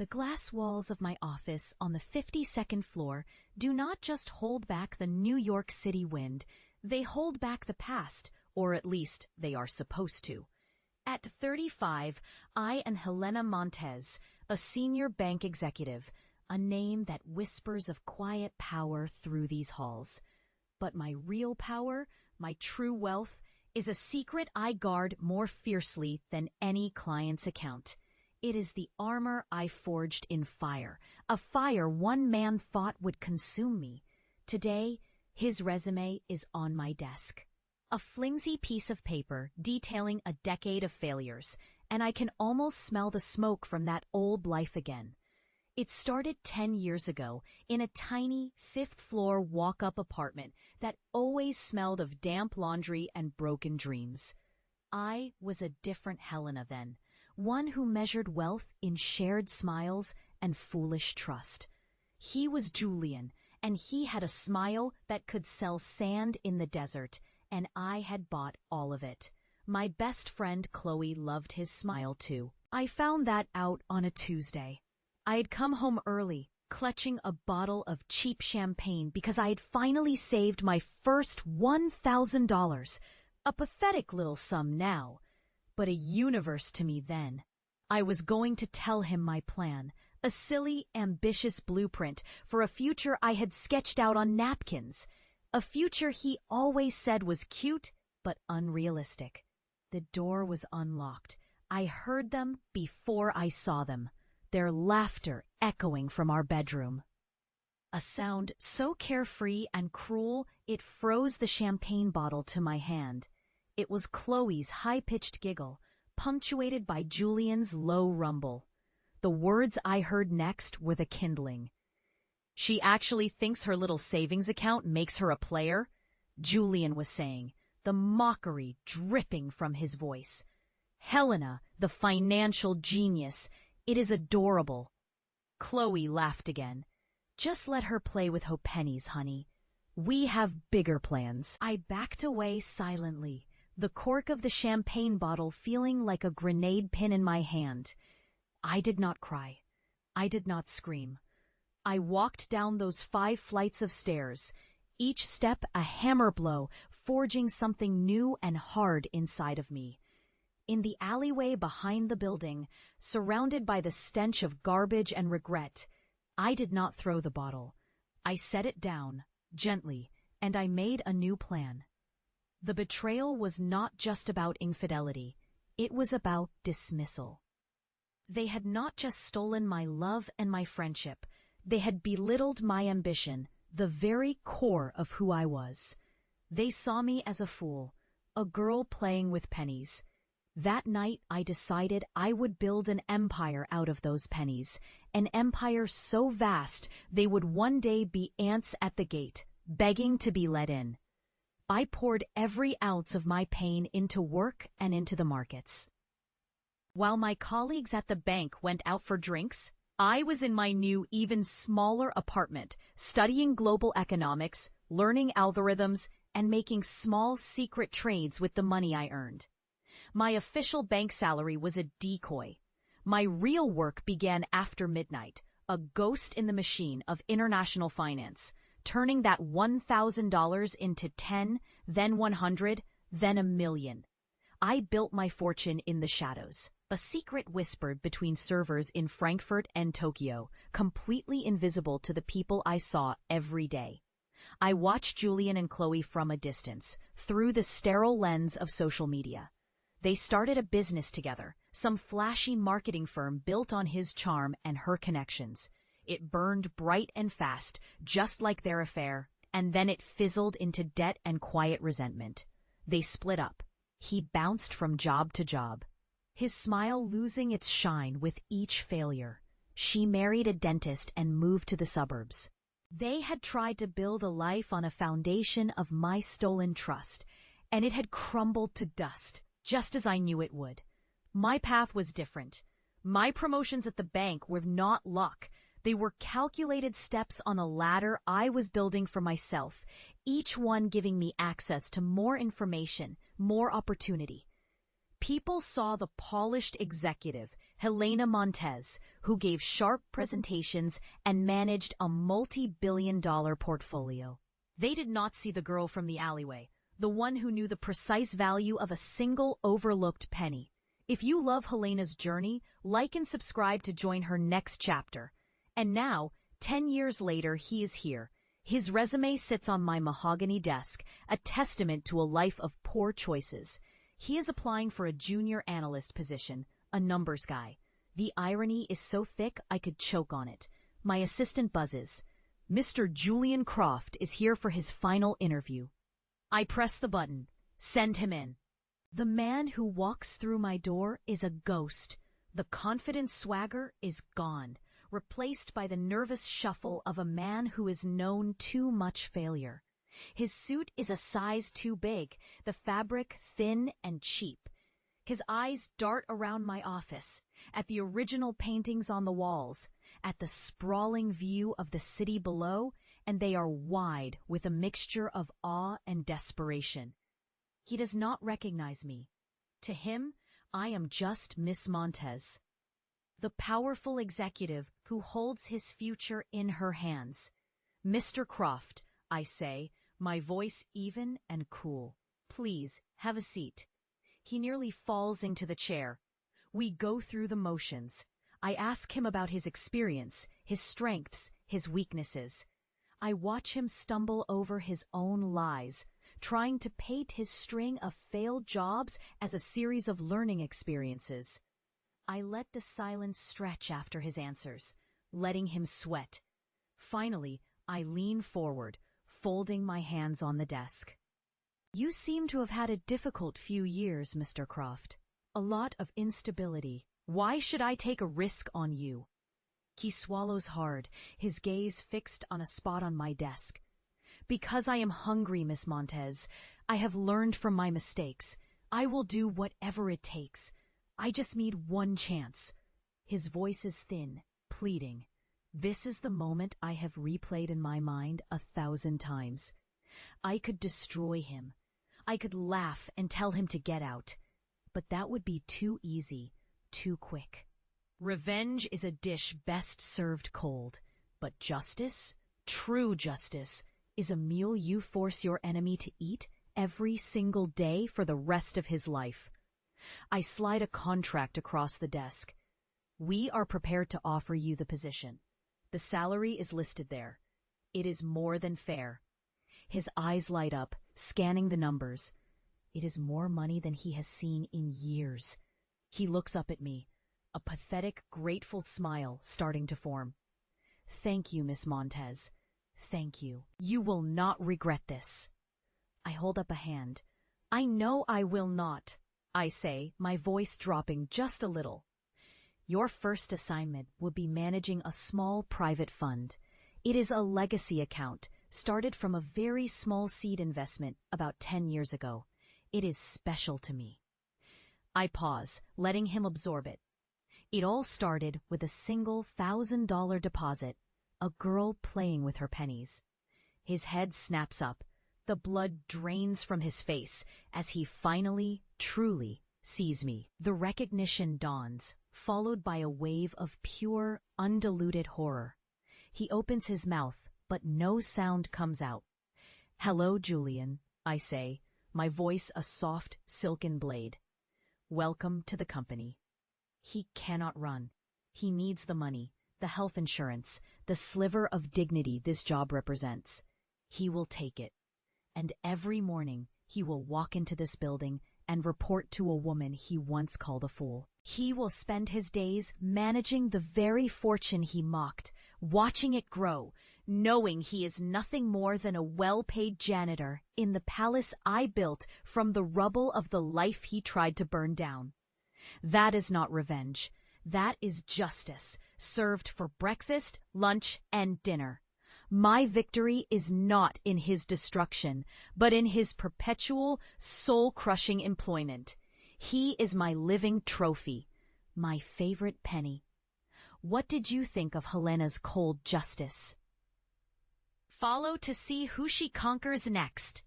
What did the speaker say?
The glass walls of my office on the 52nd floor do not just hold back the New York City wind, they hold back the past, or at least they are supposed to. At 35, I am Helena Montez, a senior bank executive, a name that whispers of quiet power through these halls. But my real power, my true wealth, is a secret I guard more fiercely than any client's account. It is the armor I forged in fire, a fire one man thought would consume me. Today, his resume is on my desk. A flimsy piece of paper detailing a decade of failures, and I can almost smell the smoke from that old life again. It started 10 years ago in a tiny 5th-floor walk-up apartment that always smelled of damp laundry and broken dreams. I was a different Helena then, one who measured wealth in shared smiles and foolish trust. He was Julian, and he had a smile that could sell sand in the desert, and I had bought all of it. My best friend Chloe loved his smile too. I found that out on a Tuesday. I had come home early, clutching a bottle of cheap champagne because I had finally saved my first $1,000. A pathetic little sum now, but a universe to me then. I was going to tell him my plan, a silly, ambitious blueprint for a future I had sketched out on napkins, a future he always said was cute but unrealistic. The door was unlocked. I heard them before I saw them, their laughter echoing from our bedroom. A sound so carefree and cruel it froze the champagne bottle to my hand. It was Chloe's high-pitched giggle, punctuated by Julian's low rumble. The words I heard next were the kindling. "She actually thinks her little savings account makes her a player?" Julian was saying, the mockery dripping from his voice. "Helena, the financial genius. It is adorable." Chloe laughed again. "Just let her play with her pennies, honey. We have bigger plans." I backed away silently, the cork of the champagne bottle feeling like a grenade pin in my hand. I did not cry. I did not scream. I walked down those 5 flights of stairs, each step a hammer blow, forging something new and hard inside of me. In the alleyway behind the building, surrounded by the stench of garbage and regret, I did not throw the bottle. I set it down, gently, and I made a new plan. The betrayal was not just about infidelity. It was about dismissal. They had not just stolen my love and my friendship. They had belittled my ambition, the very core of who I was. They saw me as a fool, a girl playing with pennies. That night I decided I would build an empire out of those pennies, an empire so vast they would one day be ants at the gate, begging to be let in. I poured every ounce of my pain into work and into the markets. While my colleagues at the bank went out for drinks, I was in my new, even smaller apartment, studying global economics, learning algorithms, and making small secret trades with the money I earned. My official bank salary was a decoy. My real work began after midnight, a ghost in the machine of international finance, turning that $1,000 into 10, then 100, then $1 million. I built my fortune in the shadows, a secret whispered between servers in Frankfurt and Tokyo, completely invisible to the people I saw every day. I watched Julian and Chloe from a distance, through the sterile lens of social media. They started a business together, some flashy marketing firm built on his charm and her connections. It burned bright and fast, just like their affair, and then it fizzled into debt and quiet resentment. They split up. He bounced from job to job, his smile losing its shine with each failure. She married a dentist and moved to the suburbs. They had tried to build a life on a foundation of my stolen trust, and it had crumbled to dust, just as I knew it would. My path was different. My promotions at the bank were not luck. They were calculated steps on a ladder I was building for myself, each one giving me access to more information, more opportunity. People saw the polished executive, Helena Montez, who gave sharp presentations and managed a multi-billion-dollar portfolio. They did not see the girl from the alleyway, the one who knew the precise value of a single overlooked penny. If you love Helena's journey, like and subscribe to join her next chapter. And now, 10 years later, he is here. His resume sits on my mahogany desk, a testament to a life of poor choices. He is applying for a junior analyst position, a numbers guy. The irony is so thick I could choke on it. My assistant buzzes. Mr. Julian Croft is here for his final interview. I press the button. Send him in. The man who walks through my door is a ghost. The confident swagger is gone, replaced by the nervous shuffle of a man who has known too much failure. His suit is a size too big, the fabric thin and cheap. His eyes dart around my office, at the original paintings on the walls, at the sprawling view of the city below, and they are wide with a mixture of awe and desperation. He does not recognize me. To him, I am just Miss Montez, the powerful executive who holds his future in her hands. Mr. Croft, I say, my voice even and cool. Please, have a seat. He nearly falls into the chair. We go through the motions. I ask him about his experience, his strengths, his weaknesses. I watch him stumble over his own lies, trying to paint his string of failed jobs as a series of learning experiences. I let the silence stretch after his answers, letting him sweat. Finally, I lean forward, folding my hands on the desk. You seem to have had a difficult few years, Mr. Croft. A lot of instability. Why should I take a risk on you? He swallows hard, his gaze fixed on a spot on my desk. Because I am hungry, Miss Montez. I have learned from my mistakes. I will do whatever it takes. I just need one chance. His voice is thin, pleading. This is the moment I have replayed in my mind 1,000 times. I could destroy him. I could laugh and tell him to get out. But that would be too easy, too quick. Revenge is a dish best served cold. But justice, true justice, is a meal you force your enemy to eat every single day for the rest of his life. I slide a contract across the desk. We are prepared to offer you the position. The salary is listed there. It is more than fair. His eyes light up, scanning the numbers. It is more money than he has seen in years. He looks up at me, a pathetic, grateful smile starting to form. Thank you, Miss Montez. Thank you. You will not regret this. I hold up a hand. I know I will not, I say, my voice dropping just a little. Your first assignment will be managing a small private fund. It is a legacy account, started from a very small seed investment about 10 years ago. It is special to me. I pause, letting him absorb it. It all started with a single $1,000 deposit, a girl playing with her pennies. His head snaps up. The blood drains from his face as he finally, truly sees me. The recognition dawns, followed by a wave of pure, undiluted horror. He opens his mouth, but no sound comes out. Hello, Julian, I say, my voice a soft, silken blade. Welcome to the company. He cannot run. He needs the money, the health insurance, the sliver of dignity this job represents. He will take it. And every morning, he will walk into this building and report to a woman he once called a fool. He will spend his days managing the very fortune he mocked, watching it grow, knowing he is nothing more than a well-paid janitor in the palace I built from the rubble of the life he tried to burn down. That is not revenge. That is justice, served for breakfast, lunch, and dinner. My victory is not in his destruction, but in his perpetual, soul-crushing employment. He is my living trophy, my favorite penny. What did you think of Helena's cold justice? Follow to see who she conquers next.